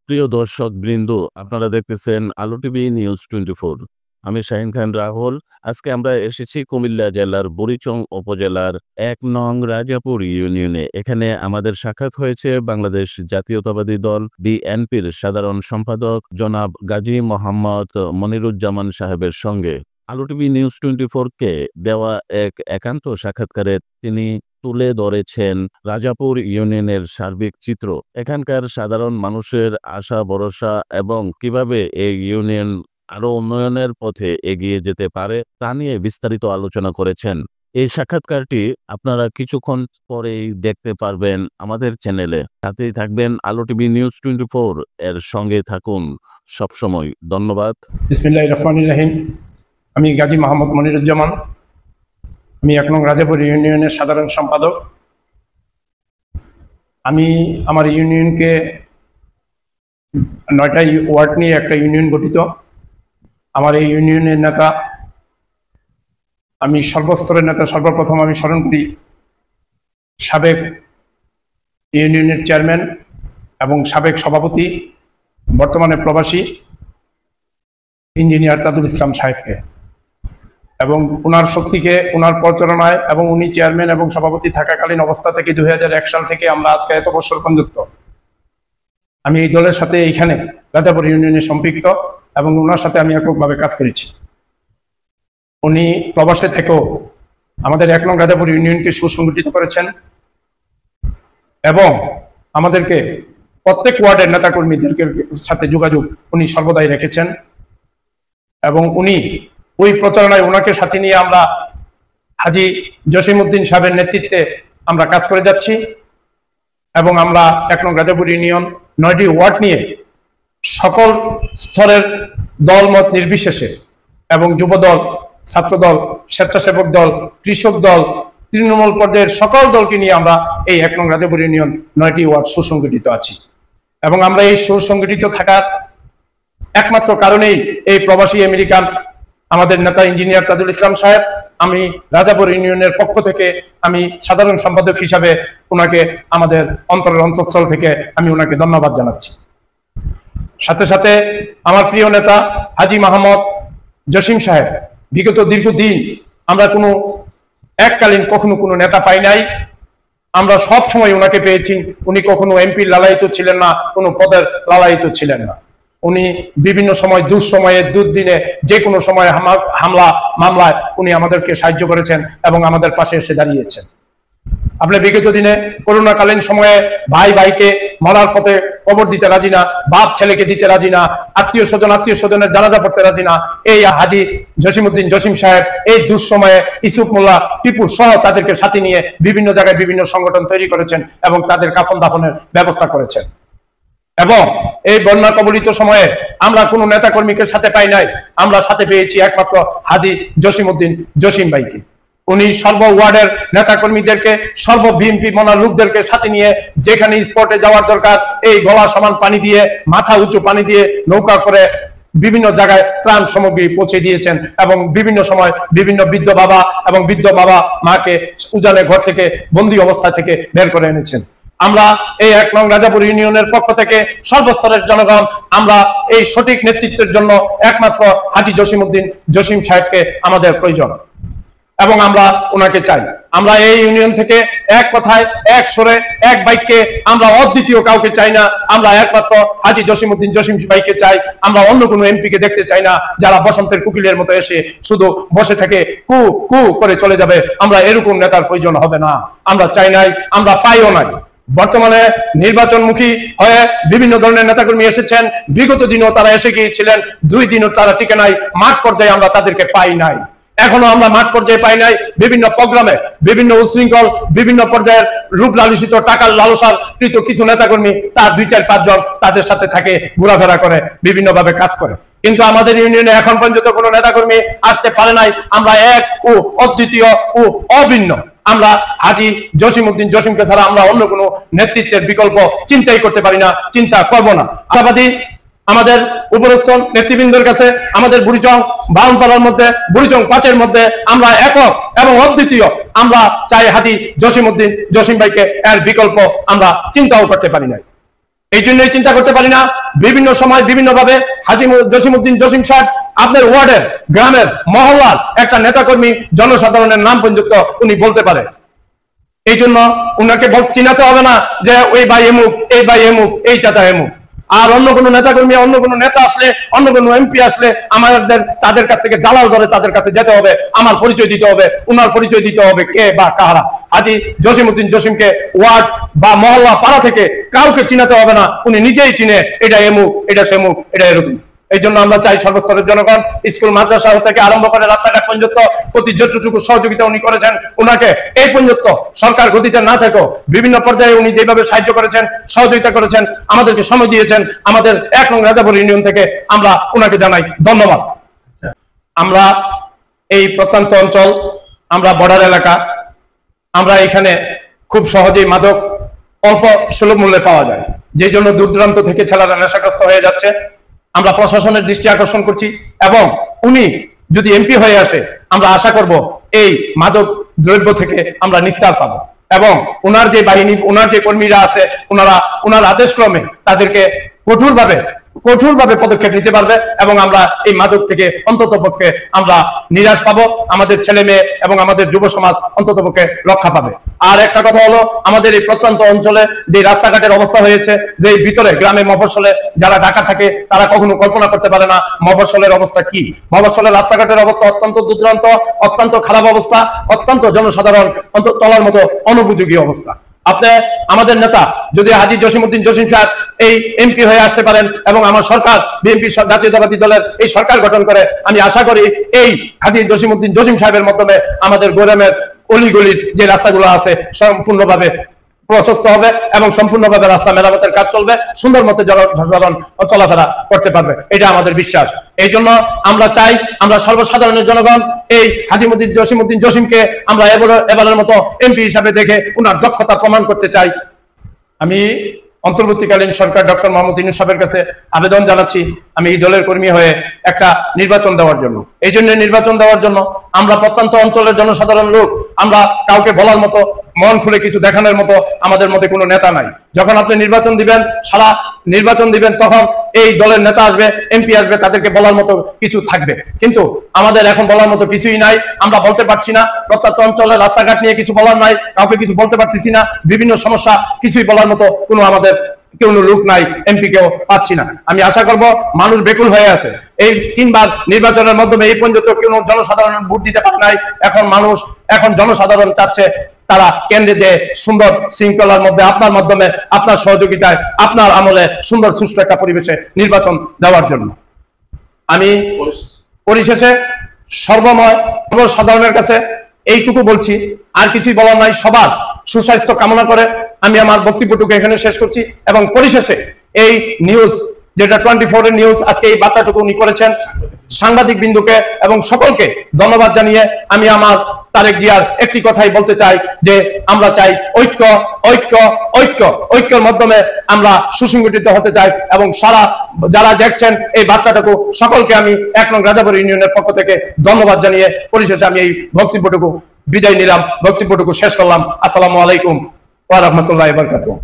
প্রিয় দর্শক বৃন্দ, আপনারা দেখতেছেন আলো টিভি নিউজ 24। আমি শাহিন খান রাহুল। আজকে আমরা এসেছি কুমিল্লা জেলার বুড়িচং উপজেলার ১ নং রাজাপুর ইউনিয়নে। এখানে আমাদের সাক্ষাৎ হয়েছে বাংলাদেশ জাতীয়তাবাদী দল বিএনপির সাধারণ সম্পাদক জনাব গাজী মোহাম্মদ মনিরুজ্জামান সাহেবের সঙ্গে। আলো টিভি নিউজ 24-কে দেওয়া এক একান্ত সাক্ষাৎকারে তিনি তুলে ধরেছেন রাজাপুর ইউনিয়নের সার্বিক চিত্র, এখানকার সাধারণ মানুষের আশা ভরসা এবং কিভাবে এই ইউনিয়ন আরো উন্নয়নের পথে এগিয়ে যেতে পারে তা নিয়ে বিস্তারিত আলোচনা করেছেন। এই সাক্ষাৎকারটি আপনারা কিছুক্ষণ পরেই দেখতে পারবেন আমাদের চ্যানেলে। সাথেই থাকবেন আলো টিভি নিউজ 24 এর সঙ্গে থাকুন সবসময়। ধন্যবাদ। বিসমিল্লাহির রহমানির রহিম। আমি গাজী মোহাম্মদ মনিরুজ্জামান। আমি ১ নং রাজাপুর ইউনিয়নের সাধারণ সম্পাদক। আমি আমার ইউনিয়নকে ৯টা ওয়ার্ড নিয়ে একটা ইউনিয়ন গঠিত। আমার এই ইউনিয়নের নেতা, আমি সর্বস্তরের নেতা, সর্বপ্রথম আমি স্মরণ করি সাবেক ইউনিয়নের চেয়ারম্যান এবং সাবেক সভাপতি, বর্তমানে প্রবাসী ইঞ্জিনিয়ার তাজুল ইসলাম সাহেবকে, এবং ওনার শক্তিকে, ওনার পরিচালনায় এবং উনি চেয়ারম্যান এবং সভাপতি থাকাকালীন অবস্থা থেকে ২০০১ সাল থেকে আমরা আজকে এত বছর পর্যন্ত আমি এই দলের সাথে এইখানে রাজাপুর ইউনিয়নে সম্পৃক্ত এবং ওনার সাথে আমি এককভাবে কাজ করেছি। উনি প্রবাসে থেকেও আমাদের ১ নং রাজাপুর ইউনিয়নকে সুসংগঠিত করেছেন এবং আমাদেরকে প্রত্যেক ওয়ার্ডের নেতাকর্মীদের সাথে যোগাযোগ উনি সর্বদাই রেখেছেন এবং উনি ওই প্রচারণায় ওনাকে সাথে নিয়ে আমরা হাজী জসিমউদ্দিন সাহেবের নেতৃত্বে আমরা কাজ করে যাচ্ছি এবং আমরা ১ নং রাজাপুর ইউনিয়ন ৯টি ওয়ার্ড নিয়ে সকল স্তরের দলমত নির্বিশেষে এবং যুবদল, ছাত্রদল, স্বেচ্ছাসেবক দল, কৃষক দল, তৃণমূল পর্যায়ের সকল দলকে নিয়ে আমরা এই ১ নং রাজাপুর ইউনিয়ন ৯টি ওয়ার্ড সুসংগঠিত আছি এবং আমরা এই সুসংগঠিত থাকার একমাত্র কারণেই এই প্রবাসী আমেরিকান আমাদের নেতা ইঞ্জিনিয়ার তাজুল ইসলাম সাহেব, আমি রাজাপুর ইউনিয়নের পক্ষ থেকে আমি সাধারণ সম্পাদক হিসাবে ওনাকে আমাদের অন্তরের অন্তঃস্থল থেকে আমি ওনাকে ধন্যবাদ জানাচ্ছি। সাথে সাথে আমার প্রিয় নেতা হাজী মোহাম্মদ জসিম সাহেব, বিগত দীর্ঘদিন আমরা কোনো এককালীন কখনো কোনো নেতা পাই নাই, আমরা সব সময় ওনাকে পেয়েছি। উনি কখনো এমপির লালায়িত ছিলেন না, কোনো পদের লালায়িত ছিলেন না। উনি বিভিন্ন সময়, দুঃসময়ে, দুর্দিনে, যে কোনো সময় হামলা মামলায় উনি আমাদেরকে সাহায্য করেছেন এবং আমাদের পাশে এসে দাঁড়িয়েছেন। আপনি বিগত দিনে করোনাকালীন সময়ে ভাই ভাইকে মরার পথে কবর দিতে রাজি না, বাপ ছেলেকে দিতে রাজি না, আত্মীয় স্বজনের জানাজা পড়তে রাজি না, এই হাজী জসিমউদ্দিন জসিম সাহেব এই দুঃসময়ে ইসুফ মোল্লা, টিপু সহ তাদেরকে সাথে নিয়ে বিভিন্ন জায়গায় বিভিন্ন সংগঠন তৈরি করেছেন এবং তাদের কাফন দাফনের ব্যবস্থা করেছেন। এবং এই বন্যা কবলিত সময়ে আমরা কোনো নেতা কর্মীকে সাথে পাই নাই, আমরা সাথে পেয়েছি একমাত্র হাজী জসিমউদ্দিন জসিম ভাইকে। উনি সর্ব ওয়ার্ডের নেতা কর্মীদেরকে, সর্ব বিএনপি মনা লোকদেরকে সাথে নিয়ে যেখানে স্পটে যাওয়ার দরকার এই গলা সমান পানি দিয়ে, মাথা উঁচু পানি দিয়ে নৌকা করে বিভিন্ন জায়গায় ত্রাণ সামগ্রী পৌঁছে দিয়েছেন এবং বিভিন্ন সময় বিভিন্ন বৃদ্ধ বাবা এবং বৃদ্ধ বাবা মাকে উজানে ঘর থেকে বন্দী অবস্থা থেকে বের করে এনেছেন। আমরা এই ১ নং রাজাপুর ইউনিয়নের পক্ষ থেকে সর্বস্তরের জনগণ আমরা এই সঠিক নেতৃত্বের জন্য একমাত্র হাজী জসিমউদ্দিন জসিম সাহেবকে আমাদের প্রয়োজন এবং আমরা ওনাকে চাই। আমরা এই ইউনিয়ন থেকে এক কথায়, এক সুরে, এক বাক্যে আমরা অদ্বিতীয় কাউকে চাই না। আমরা একমাত্র হাজী জসিমউদ্দিন জসিম ভাইকে চাই। আমরা অন্য কোনো এমপিকে দেখতে চাই না যারা বসন্তের কোকিলের মতো এসে শুধু বসে থেকে কু কু করে চলে যাবে। আমরা এরকম নেতার প্রয়োজন হবে না, আমরা চাই নাই, আমরা পাইও নাই। বর্তমানে নির্বাচনমুখী হয়ে বিভিন্ন ধরনের নেতাকর্মী এসেছেন, বিগত দিনও তারা এসে গিয়েছিলেন, 2 দিনও তারা টিকে নাই। মাঠ পর্যায়ে আমরা তাদেরকে পাই নাই, এখনো আমরা মাঠ পর্যায়ে পাই নাই। বিভিন্ন প্রোগ্রামে বিভিন্ন উশৃঙ্খল, বিভিন্ন পর্যায়ের রূপ লালসিত, টাকার লালসার কৃত কিছু নেতাকর্মী তার 2-4-5 জন তাদের সাথে থাকে, ঘোরাফেরা করে, বিভিন্ন ভাবে কাজ করে। কিন্তু আমাদের ইউনিয়নে এখন পর্যন্ত কোনো নেতাকর্মী আসতে পারে নাই। আমরা এক ও অদ্বিতীয় ও অভিন্ন। আমরা হাজী জসিমউদ্দিন জসিমকে ছাড়া আমরা অন্য কোনো নেতৃত্বের বিকল্প চিন্তাই করতে পারি না, চিন্তা করব না। আশাবাদী আমাদের উপরস্থ নেতৃবৃন্দের কাছে, আমাদের বুড়িচং 52 পাড়ার মধ্যে, বুড়িচং 5-এর মধ্যে আমরা একক এবং অদ্বিতীয়। আমরা চাই হাজী জসিমউদ্দিন জসিম ভাইকে, এর বিকল্প আমরা চিন্তাও করতে পারি না। এই জন্যই চিন্তা করতে পারি না বিভিন্ন সময় বিভিন্ন ভাবে হাজী জসিমউদ্দিন জসিম সাহেব আপনার ওয়ার্ডের, গ্রামের, মহল্লার একটা নেতাকর্মী, জনসাধারণের নাম পর্যন্ত উনি বলতে পারে। এই জন্য উনাকে চিনাতে হবে না যে ওই ভাই এমুক, এই ভাই এমুক, এই চাচা এমুক। আর অন্য কোনো নেতাকর্মী, অন্য কোনো নেতা আসলে, অন্য কোনো এমপি আসলে আমাদের তাদের কাছ থেকে দালাল ধরে তাদের কাছে যেতে হবে, আমার পরিচয় দিতে হবে, উনার পরিচয় দিতে হবে কে বা কারা। হাজী জসিমউদ্দিন জসিমকে ওয়ার্ড বা মহল্লা পাড়া থেকে কাউকে চিনাতে হবে না, উনি নিজেই চিনে এটা এমুক, এটা সেমুক, এটা এরকম। এই জন্য আমরা চাই সর্বস্তরের জনগণ, স্কুল মাদ্রাসা থেকে আরম্ভ করে রাস্তাঘাট পর্যন্ত প্রতি যতটুকু সহযোগিতা উনি করেছেন, উনাকে এই পর্যন্ত সরকার গতিতে না থেকেও বিভিন্ন পর্যায়ে উনি যেভাবে সাহায্য করেছেন, সহযোগিতা করেছেন, আমাদেরকে সময় দিয়েছেন, আমাদের 1 নং রাজাপুর ইউনিয়ন থেকে আমরা উনাকে জানাই ধন্যবাদ। আমরা এই প্রত্যন্ত অঞ্চল, আমরা বর্ডার এলাকা, আমরা এখানে খুব সহজেই মাদক অল্প সুলভ মূল্যে পাওয়া যায়, যে জন্য দূর দূরান্ত থেকে ছেলেরা নেশাগ্রস্ত হয়ে যাচ্ছে। আমরা প্রশাসনের দৃষ্টি আকর্ষণ করছি এবং উনি যদি এমপি হয়ে আসে, আমরা আশা করব এই মাদক দ্রব্য থেকে আমরা নিস্তার পাবো এবং ওনার যে বাহিনী, ওনার যে কর্মীরা আছে, ওনার আদেশক্রমে তাদেরকে কঠোরভাবে পদক্ষেপ নিতে পারবে এবং আমরা এই মাদক থেকে অন্ততপক্ষে আমরা নিরাশ পাবো, আমাদের ছেলে মেয়ে এবং আমাদের যুব সমাজ অন্ততপক্ষে রক্ষা পাবে। আর একটা কথা হলো, আমাদের এই প্রত্যন্ত অঞ্চলে যে রাস্তাঘাটের অবস্থা হয়েছে, যে ভিতরে গ্রামে মফস্বলে যারা ঢাকা থাকে তারা কখনো কল্পনা করতে পারে না মফস্বলের অবস্থা কি। মফস্বলের রাস্তাঘাটের অবস্থা অত্যন্ত দুর্দান্ত, অত্যন্ত খারাপ অবস্থা, অত্যন্ত জনসাধারণ চলার মতো অনুপযোগী অবস্থা। আপনি আমাদের নেতা যদি হাজী জসিমউদ্দিন জসিম সাহেব এই এমপি হয়ে আসতে পারেন এবং আমার সরকার বিএনপি জাতীয়তাবাদী দলের এই সরকার গঠন করে, আমি আশা করি এই হাজী জসিমউদ্দিন জসিম সাহেবের মাধ্যমে আমাদের গোরামের অলিগলির যে রাস্তাগুলো আছে সম্পূর্ণভাবে প্রশস্ত হবে এবং সম্পূর্ণভাবে রাস্তা মেরামতের কাজ চলবে, সুন্দর মতো জনসাধারণ চলাফেরা করতে পারবে, এটা আমাদের বিশ্বাস। এই জন্য আমরা চাই, আমরা সর্বসাধারণের জনগণ এই হাজী জসিমউদ্দিন জসিমকে আমরা এবারের মতো এমপি হিসাবে দেখে উনার দক্ষতা প্রমাণ করতে চাই। আমি অন্তর্বর্তীকালীন সরকার ডক্টর মোহাম্মদ ইউনূস সাহেবের কাছে আবেদন জানাচ্ছি, আমি এই দলের কর্মী হয়ে একটা নির্বাচন দেওয়ার জন্য। এই জন্য নির্বাচন দেওয়ার জন্য আমরা প্রত্যন্ত অঞ্চলের জনসাধারণ লোক, আমরা কাউকে বলার মতো, মন খুলে কিছু দেখানোর মতো আমাদের মধ্যে কোনো নেতা নাই। যখন আপনি নির্বাচন দিবেন, সারা নির্বাচন দিবেন, তখন এই দলের নেতা আসবে, এমপি আসবে, তাদেরকে বলার মতো কিছু থাকবে, কিন্তু আমাদের এখন বলার মতো কিছুই নাই। আমরা বলতে পারছি না, প্রত্যন্ত অঞ্চলের রাস্তাঘাট নিয়ে কিছু বলার নাই, কাউকে কিছু বলতে পারতেছি না, বিভিন্ন সমস্যা কিছুই বলার মতো কোনো আমাদের কোনো লোক নাই, এমপি কেও পাচ্ছি না। আমি আশা করব, মানুষ বেকুল হয়ে আছে, এই 3 বার নির্বাচনের মাধ্যমে এই পর্যন্ত কোনো জনসাধারণ ভোট দিতে পারে নাই। এখন জনসাধারণ চাচ্ছে তারা কেন্দ্রে যে সুন্দর শৃঙ্খলার মধ্যে আপনার মাধ্যমে, আপনার সহযোগিতায়, আপনার আমলে সুন্দর সুষ্ঠু একটা পরিবেশে নির্বাচন দেওয়ার জন্য। আমি পরিশেষে সর্বসাধারণের কাছে এইটুকু বলছি, আর কিছুই বলার নাই। সবার সুস্বাস্থ্য কামনা করে আমি আমার বক্তব্যটুকু এখানে শেষ করছি এবং পরিশেষে এই নিউজ যেটা 24 এর নিউজ, আজকে এই বার্তাটুকু উনি করেছেন, সাংবাদিক বিন্দুকে এবং সকলকে ধন্যবাদ জানিয়ে আমি আমার তারেক জিয়ার একটি কথাই বলতে চাই যে আমরা চাই ঐক্য, ঐক্য, ঐক্য। ঐক্যের মাধ্যমে আমরা সুসংগঠিত হতে চাই এবং যারা দেখছেন এই বার্তাটুকু সকলকে আমি 1 নং রাজাপুর ইউনিয়নের পক্ষ থেকে ধন্যবাদ জানিয়ে পরিশেষে আমি এই বক্তব্যটুকু বিদায় নিলাম, বক্তব্যটুকু শেষ করলাম। আসসালামু আলাইকুম ওয়া রাহমাতুল্লাহি ওয়া বারাকাতুহু।